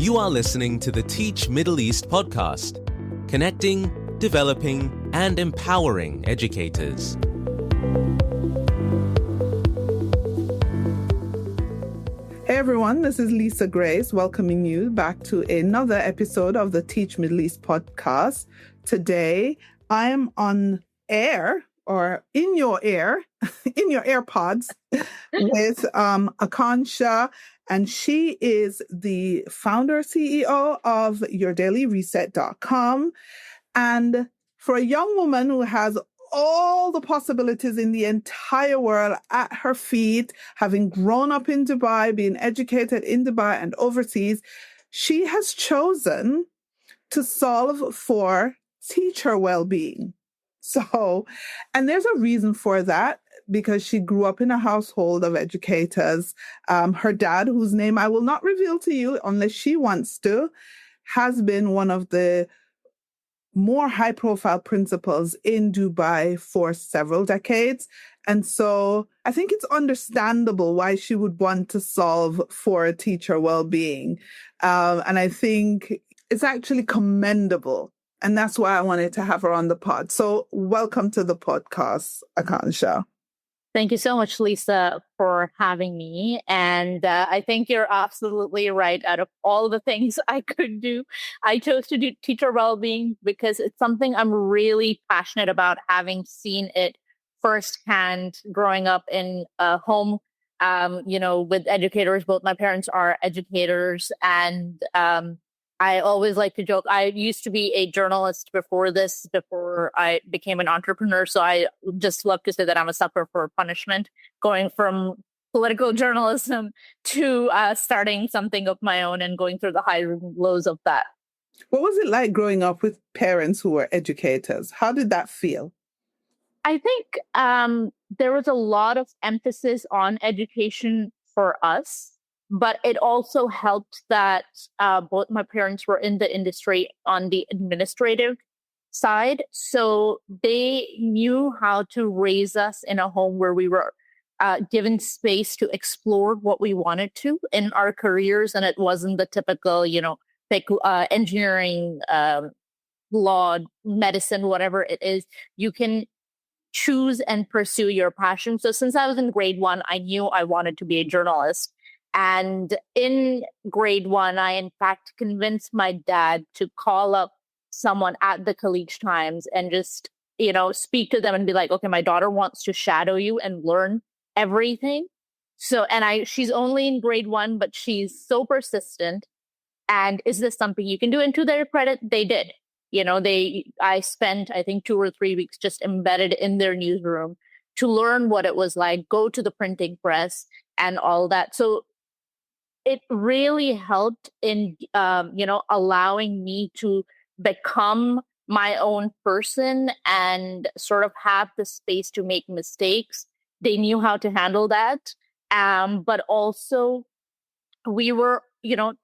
You are listening to the Teach Middle East podcast, connecting, developing, and empowering educators. Hey everyone, this is Lisa Grace welcoming you back to another episode of the Teach Middle East podcast. Today, I am on air or in your ear, in your AirPods with Akansha, and she is the founder, CEO of yourdailyreset.com. And for a young woman who has all the possibilities in the entire world at her feet, having grown up in Dubai, being educated in Dubai and overseas, she has chosen to solve for teacher well-being. So, and there's a reason for that, because she grew up in a household of educators. Her dad, whose name I will not reveal to you unless she wants to, has been one of the more high-profile principals in Dubai for several decades. And so I think it's understandable why she would want to solve for teacher well-being. And I think it's actually commendable. And that's why I wanted to have her on the pod. So welcome to the podcast, Akansha. Thank you so much, Lisa, for having me. And I think you're absolutely right. Out of all the things I could do, I chose to do teacher well-being because it's something I'm really passionate about, having seen it firsthand growing up in a home, with educators. Both my parents are educators, and I always like to joke. I used to be a journalist before I became an entrepreneur. So I just love to say that I'm a sucker for punishment, going from political journalism to starting something of my own and going through the highs and lows of that. What was it like growing up with parents who were educators? How did that feel? I think there was a lot of emphasis on education for us. But it also helped that both my parents were in the industry on the administrative side. So they knew how to raise us in a home where we were given space to explore what we wanted to in our careers. And it wasn't the typical, pick engineering, law, medicine, whatever it is. You can choose and pursue your passion. So since I was in grade 1, I knew I wanted to be a journalist. And in grade 1, I, in fact, convinced my dad to call up someone at the College Times and just, speak to them and be like, okay, my daughter wants to shadow you and learn everything. So, and she's only in grade 1, but she's so persistent. And is this something you can do? And to their credit, they did. I spent, I think, 2 or 3 weeks just embedded in their newsroom to learn what it was like, go to the printing press and all that. So it really helped in, allowing me to become my own person and sort of have the space to make mistakes. They knew how to handle that. But also we were,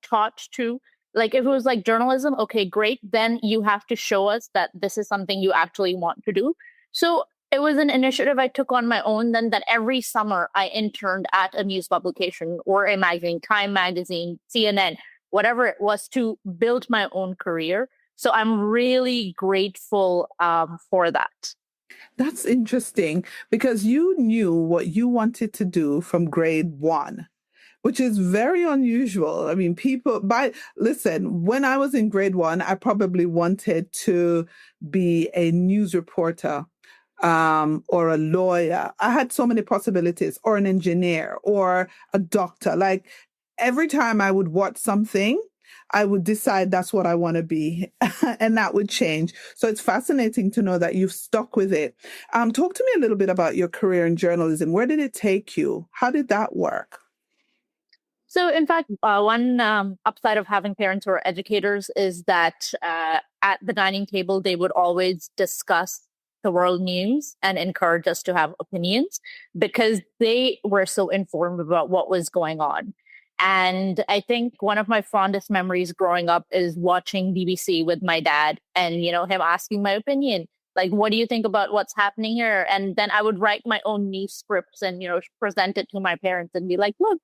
taught to, like, if it was like journalism, okay, great. Then you have to show us that this is something you actually want to do. So it was an initiative I took on my own, then that every summer I interned at a news publication or a magazine, Time Magazine, CNN, whatever it was, to build my own career. So I'm really grateful for that. That's interesting, because you knew what you wanted to do from grade 1, which is very unusual. I mean, when I was in grade 1, I probably wanted to be a news reporter. Or a lawyer. I had so many possibilities, or an engineer, or a doctor. Like, every time I would watch something, I would decide that's what I want to be, and that would change. So it's fascinating to know that you've stuck with it. Talk to me a little bit about your career in journalism. Where did it take you? How did that work? So, in fact, one upside of having parents who are educators is that at the dining table, they would always discuss the world news and encourage us to have opinions, because they were so informed about what was going on. And I think one of my fondest memories growing up is watching BBC with my dad and, him asking my opinion. Like, what do you think about what's happening here? And then I would write my own news scripts and, present it to my parents and be like, look,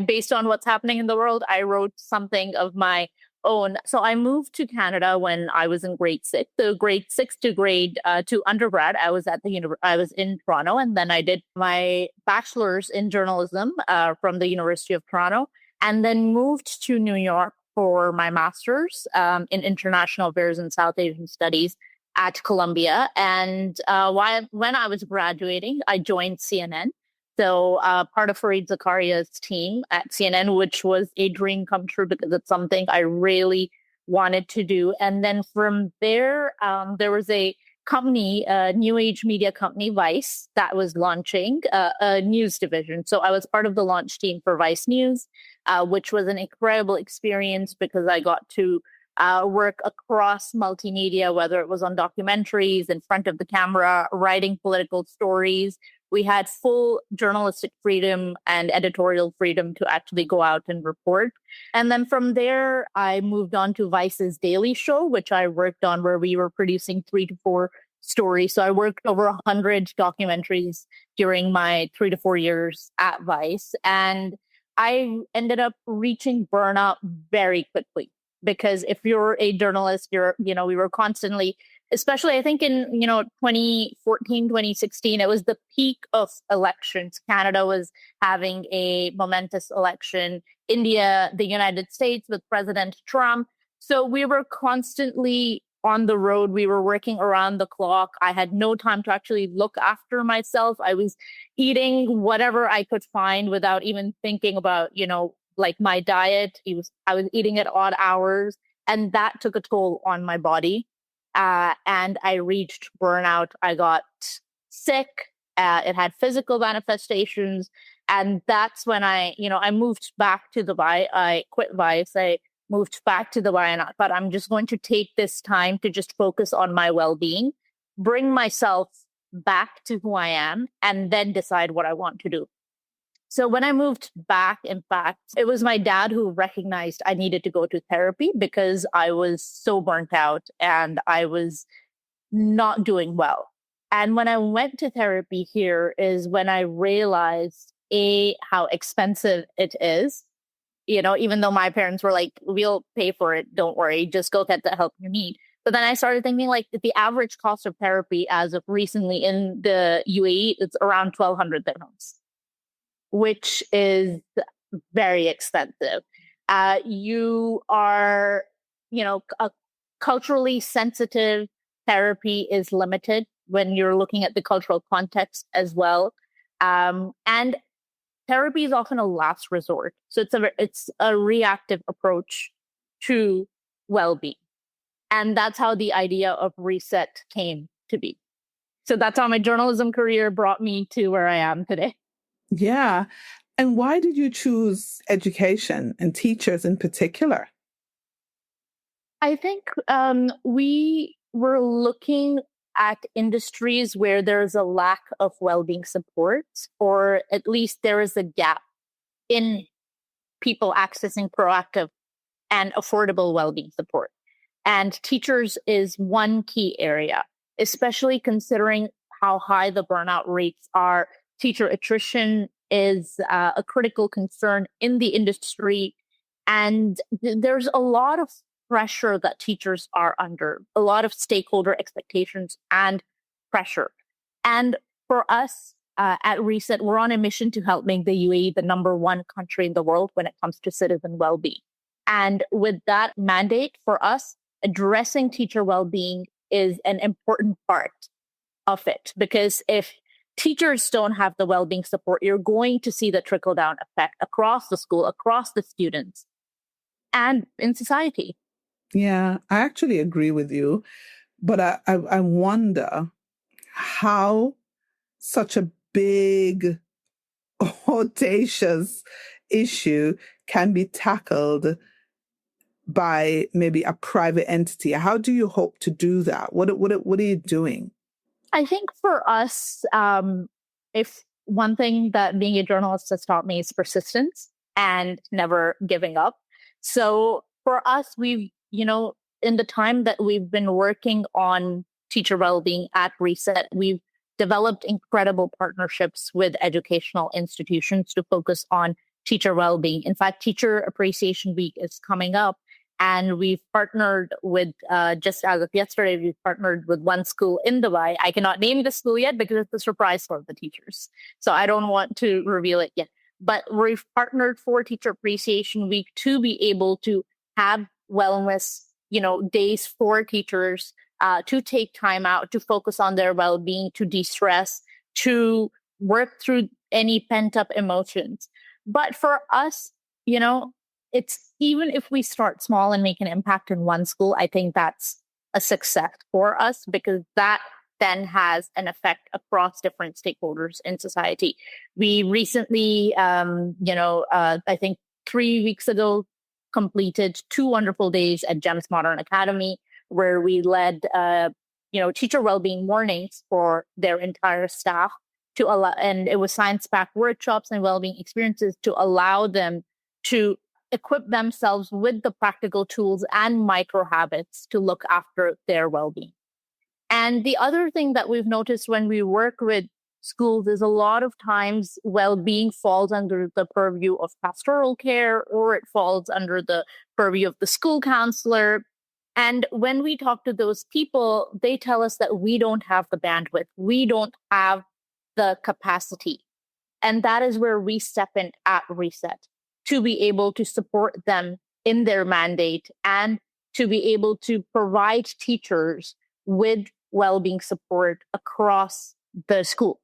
based on what's happening in the world, I wrote something of my own. So I moved to Canada when I was in grade six. So grade six to to undergrad, I was at I was in Toronto, and then I did my bachelor's in journalism from the University of Toronto, and then moved to New York for my master's in international affairs and South Asian studies at Columbia. And when I was graduating, I joined CNN. So part of Fareed Zakaria's team at CNN, which was a dream come true because it's something I really wanted to do. And then from there, there was a company, a new age media company, Vice, that was launching a news division. So I was part of the launch team for Vice News, which was an incredible experience because I got to work across multimedia, whether it was on documentaries, in front of the camera, writing political stories. We had full journalistic freedom and editorial freedom to actually go out and report. And then from there, I moved on to Vice's Daily Show, which I worked on, where we were producing 3 to 4 stories. So I worked over 100 documentaries during my 3 to 4 years at Vice. And I ended up reaching burnout very quickly. Because if you're a journalist, we were constantly, especially I think in, 2014, 2016, it was the peak of elections. Canada was having a momentous election. India, the United States with President Trump. So we were constantly on the road. We were working around the clock. I had no time to actually look after myself. I was eating whatever I could find without even thinking about, like my diet. I was eating at odd hours, and that took a toll on my body. And I reached burnout. I got sick. It had physical manifestations. And that's when I moved back to Dubai. I quit Vice. I moved back to Dubai, and I thought I'm just going to take this time to just focus on my well-being, bring myself back to who I am, and then decide what I want to do. So when I moved back, in fact, it was my dad who recognized I needed to go to therapy because I was so burnt out and I was not doing well. And when I went to therapy here is when I realized, how expensive it is. Even though my parents were like, we'll pay for it, don't worry, just go get the help you need. But then I started thinking like the average cost of therapy as of recently in the UAE, it's around 1,200 dirhams, which is very expensive. You are, a culturally sensitive therapy is limited when you're looking at the cultural context as well. And therapy is often a last resort. So it's a reactive approach to well-being. And that's how the idea of reset came to be. So that's how my journalism career brought me to where I am today. Yeah. And why did you choose education and teachers in particular? I think we were looking at industries where there's a lack of well-being support, or at least there is a gap in people accessing proactive and affordable well-being support. And teachers is one key area, especially considering how high the burnout rates are. Teacher attrition is a critical concern in the industry. And there's a lot of pressure that teachers are under, a lot of stakeholder expectations and pressure. And for us at Reset, we're on a mission to help make the UAE the number one country in the world when it comes to citizen well-being. And with that mandate for us, addressing teacher well-being is an important part of it, because if teachers don't have the well-being support, you're going to see the trickle-down effect across the school, across the students, and in society. Yeah, I actually agree with you. But I wonder how such a big, audacious issue can be tackled by maybe a private entity. How do you hope to do that? What are you doing? I think for us, if one thing that being a journalist has taught me is persistence and never giving up. So for us, we've, in the time that we've been working on teacher well-being at Reset, we've developed incredible partnerships with educational institutions to focus on teacher well-being. In fact, Teacher Appreciation Week is coming up, and we've partnered with, just as of yesterday, we've partnered with one school in Dubai. I cannot name the school yet because it's a surprise for the teachers. So I don't want to reveal it yet. But we've partnered for Teacher Appreciation Week to be able to have wellness, days for teachers to take time out, to focus on their well-being, to de-stress, to work through any pent-up emotions. But for us, it's even if we start small and make an impact in one school, I think that's a success for us because that then has an effect across different stakeholders in society. We recently, I think 3 weeks ago, completed 2 wonderful days at GEMS Modern Academy, where we led, teacher wellbeing mornings for their entire staff to allow, and it was science-packed workshops and wellbeing experiences to allow them to equip themselves with the practical tools and micro habits to look after their well-being. And the other thing that we've noticed when we work with schools is a lot of times well-being falls under the purview of pastoral care, or it falls under the purview of the school counselor. And when we talk to those people, they tell us that we don't have the bandwidth, we don't have the capacity. And that is where we step in at Reset to be able to support them in their mandate and to be able to provide teachers with well-being support across the school.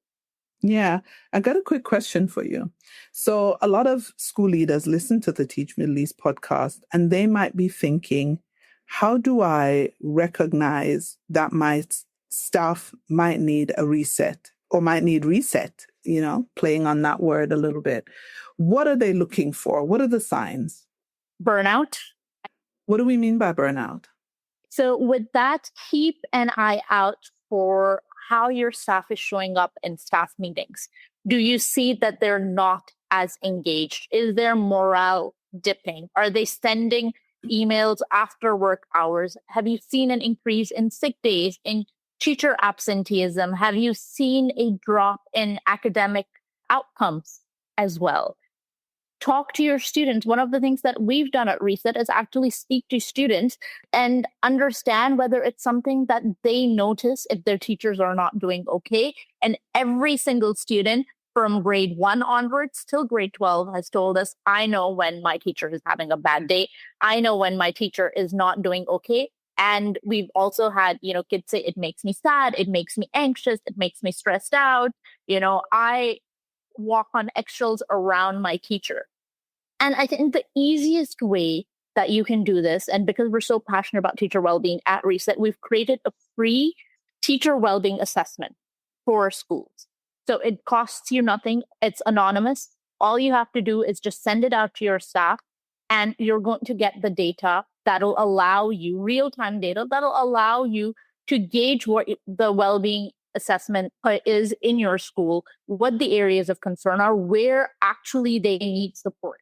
Yeah, I got a quick question for you. So a lot of school leaders listen to the Teach Middle East podcast, and they might be thinking, how do I recognize that my staff might need a reset or might need reset, playing on that word a little bit. What are they looking for? What are the signs? Burnout. What do we mean by burnout? So with that, keep an eye out for how your staff is showing up in staff meetings. Do you see that they're not as engaged? Is their morale dipping? Are they sending emails after work hours? Have you seen an increase in sick days, in teacher absenteeism? Have you seen a drop in academic outcomes as well? Talk to your students. One of the things that we've done at Reset is actually speak to students and understand whether it's something that they notice if their teachers are not doing okay. And every single student from grade 1 onwards till grade 12 has told us, I know when my teacher is having a bad day. I know when my teacher is not doing okay. And we've also had, kids say, it makes me sad, it makes me anxious, it makes me stressed out. I walk on eggshells around my teacher. And I think the easiest way that you can do this, and because we're so passionate about teacher well-being at Reset, we've created a free teacher well-being assessment for schools. So it costs you nothing. It's anonymous. All you have to do is just send it out to your staff, and you're going to get the data that'll allow you, real-time data, that'll allow you to gauge what the well-being assessment is in your school, what the areas of concern are, where actually they need support,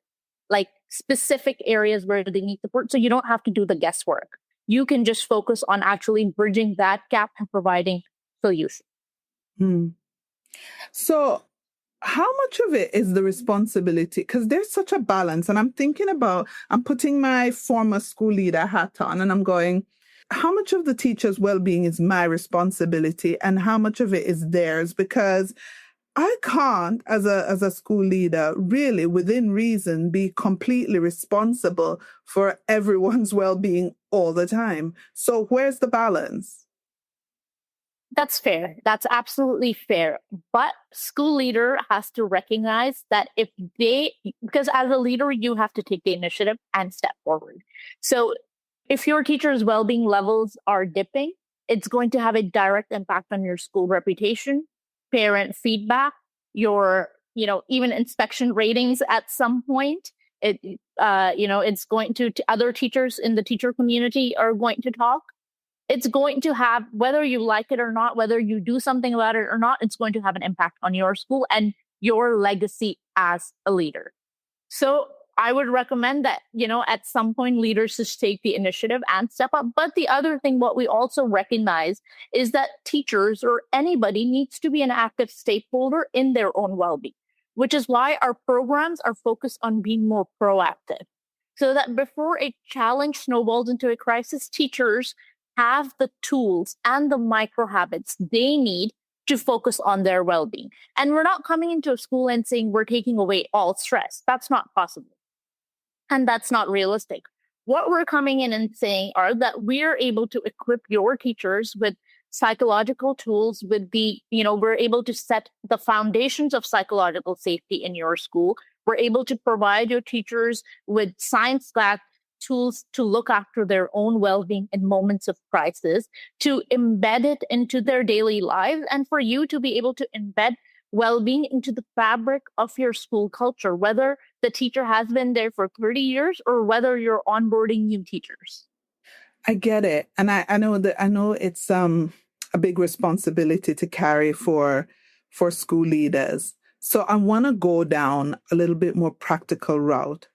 like specific areas where they need support. So you don't have to do the guesswork. You can just focus on actually bridging that gap and providing solutions. So how much of it is the responsibility? Because there's such a balance. And I'm putting my former school leader hat on and I'm going, how much of the teacher's well-being is my responsibility and how much of it is theirs? Because I can't, as a school leader, really, within reason, be completely responsible for everyone's well-being all the time. So where's the balance? That's fair. That's absolutely fair. But school leader has to recognize that because as a leader, you have to take the initiative and step forward. So if your teacher's well-being levels are dipping, it's going to have a direct impact on your school reputation, parent feedback, your, even inspection ratings at some point. It's going to other teachers in the teacher community are going to talk. It's going to have, whether you like it or not, whether you do something about it or not, it's going to have an impact on your school and your legacy as a leader. So I would recommend that, at some point leaders just take the initiative and step up. But the other thing, what we also recognize is that teachers or anybody needs to be an active stakeholder in their own well-being, which is why our programs are focused on being more proactive. So that before a challenge snowballs into a crisis, teachers have the tools and the micro habits they need to focus on their well-being. And we're not coming into a school and saying we're taking away all stress. That's not possible. And that's not realistic. What we're coming in and saying are that we're able to equip your teachers with psychological tools, we're able to set the foundations of psychological safety in your school. We're able to provide your teachers with science-backed tools to look after their own well-being in moments of crisis, to embed it into their daily lives, and for you to be able to embed well-being into the fabric of your school culture, whether the teacher has been there for 30 years or whether you're onboarding new teachers. I get it. And I know it's a big responsibility to carry for school leaders. So I want to go down a little bit more practical route.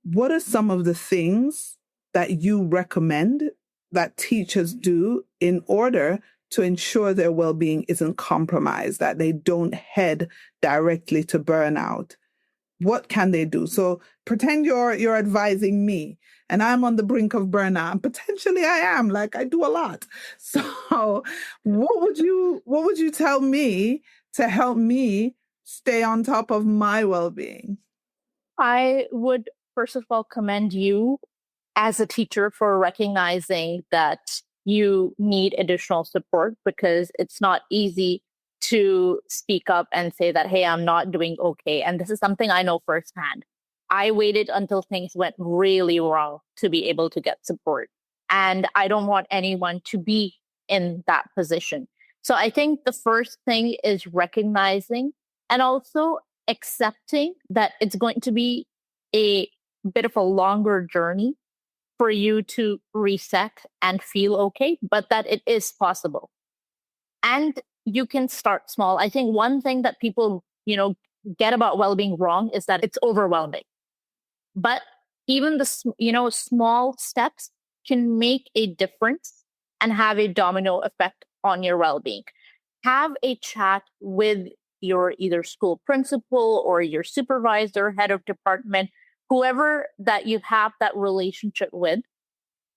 What are some of the things that you recommend that teachers do in order to ensure their well-being isn't compromised, that they don't head directly to burnout? What can they do? So pretend you're advising me and I'm on the brink of burnout. And potentially I am, like I do a lot. So what would you tell me to help me stay on top of my well-being? I would first of all commend you as a teacher for recognizing that you need additional support, because it's not easy to speak up and say that, hey, I'm not doing okay. And this is something I know firsthand. I waited until things went really wrong to be able to get support. And I don't want anyone to be in that position. So I think the first thing is recognizing and also accepting that it's going to be a bit of a longer journey for you to reset and feel okay, but that it is possible. And you can start small. I think one thing that people, get about well-being wrong is that it's overwhelming. But even the, small steps can make a difference and have a domino effect on your well-being. Have a chat with your either school principal or your supervisor, head of department, whoever that you have that relationship with,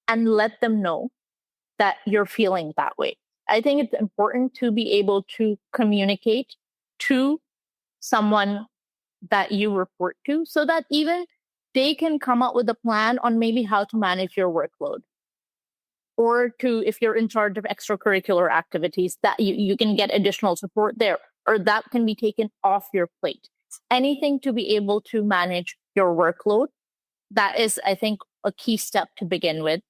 and let them know that you're feeling that way. I think it's important to be able to communicate to someone that you report to so that even they can come up with a plan on maybe how to manage your workload. Or if you're in charge of extracurricular activities, that you can get additional support there, or that can be taken off your plate. Anything to be able to manage your workload. That is, I think, a key step to begin with.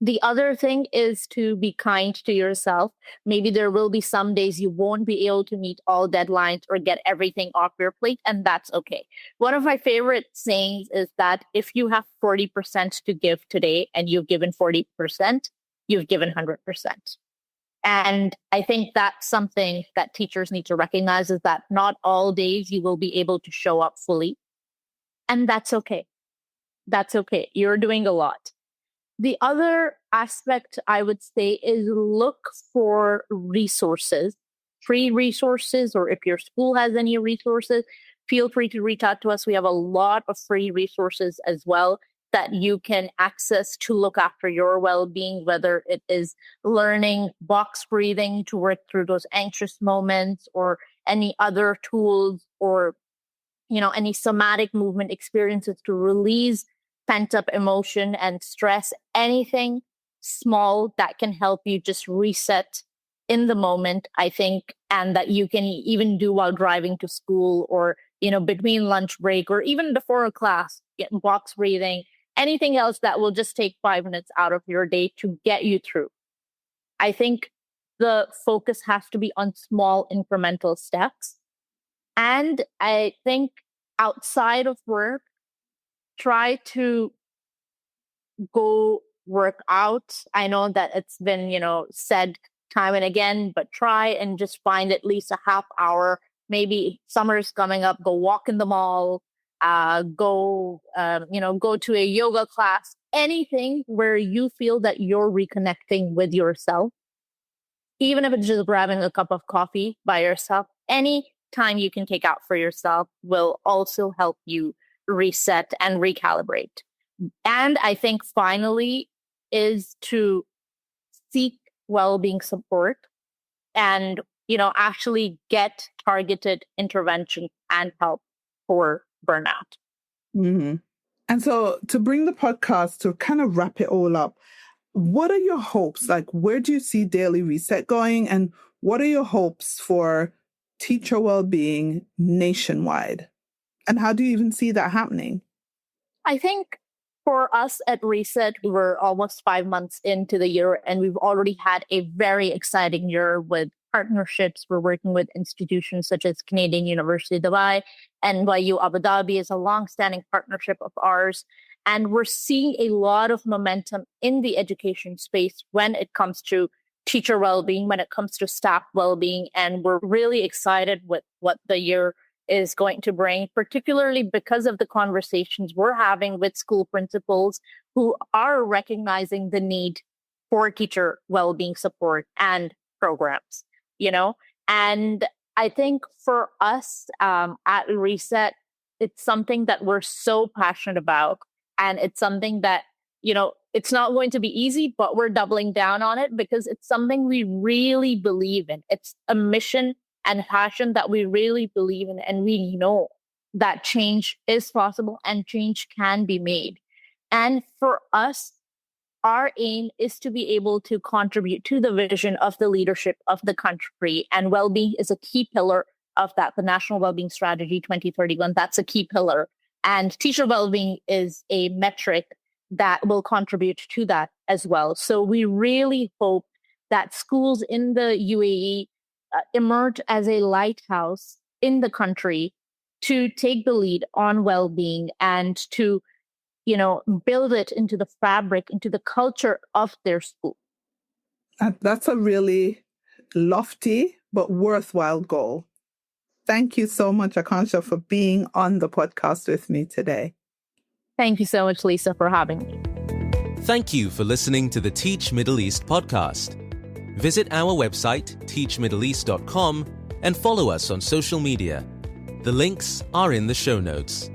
The other thing is to be kind to yourself. Maybe there will be some days you won't be able to meet all deadlines or get everything off your plate, and that's okay. One of my favorite sayings is that if you have 40% to give today and you've given 40%, you've given 100%. And I think that's something that teachers need to recognize, is that not all days you will be able to show up fully. And that's okay. That's okay. You're doing a lot. The other aspect I would say is look for resources, free resources, or if your school has any resources, feel free to reach out to us. We have a lot of free resources as well that you can access to look after your well-being, whether it is learning box breathing to work through those anxious moments, or any other tools, or any somatic movement experiences to release pent-up emotion and stress. Anything small that can help you just reset in the moment, I think, and that you can even do while driving to school, or between lunch break, or even before a class, get box breathing, anything else that will just take 5 minutes out of your day to get you through. I think the focus has to be on small incremental steps. And I think outside of work, try to go work out. I know that it's been, said time and again, but try and just find at least a half hour. Maybe summer's coming up, go walk in the mall, go to a yoga class, anything where you feel that you're reconnecting with yourself, even if it's just grabbing a cup of coffee by yourself, any time you can take out for yourself will also help you reset and recalibrate. And I think finally is to seek well-being support and, actually get targeted intervention and help for burnout. Mm-hmm. And so to bring the podcast to kind of wrap it all up, what are your hopes? Like, where do you see Daily Reset going? And what are your hopes for teacher well-being nationwide? And how do you even see that happening? I think for us at Reset, we're almost 5 months into the year, and we've already had a very exciting year with partnerships. We're working with institutions such as Canadian University Dubai, NYU Abu Dhabi is a long-standing partnership of ours. And we're seeing a lot of momentum in the education space when it comes to teacher well-being, when it comes to staff well-being. And we're really excited with what the year is going to bring, particularly because of the conversations we're having with school principals who are recognizing the need for teacher well-being support and programs, And I think for us at Reset, it's something that we're so passionate about. And it's something that, it's not going to be easy, but we're doubling down on it because it's something we really believe in. It's a mission and passion that we really believe in. And we know that change is possible and change can be made. And for us, our aim is to be able to contribute to the vision of the leadership of the country. And well-being is a key pillar of that. The National Wellbeing Strategy 2031, that's a key pillar. And teacher well-being is a metric that will contribute to that as well. So we really hope that schools in the UAE emerge as a lighthouse in the country to take the lead on well-being and to, build it into the fabric, into the culture of their school. That's a really lofty but worthwhile goal. Thank you so much, Akansha, for being on the podcast with me today. Thank you so much, Lisa, for having me. Thank you for listening to the Teach Middle East podcast. Visit our website, teachmiddleeast.com, and follow us on social media. The links are in the show notes.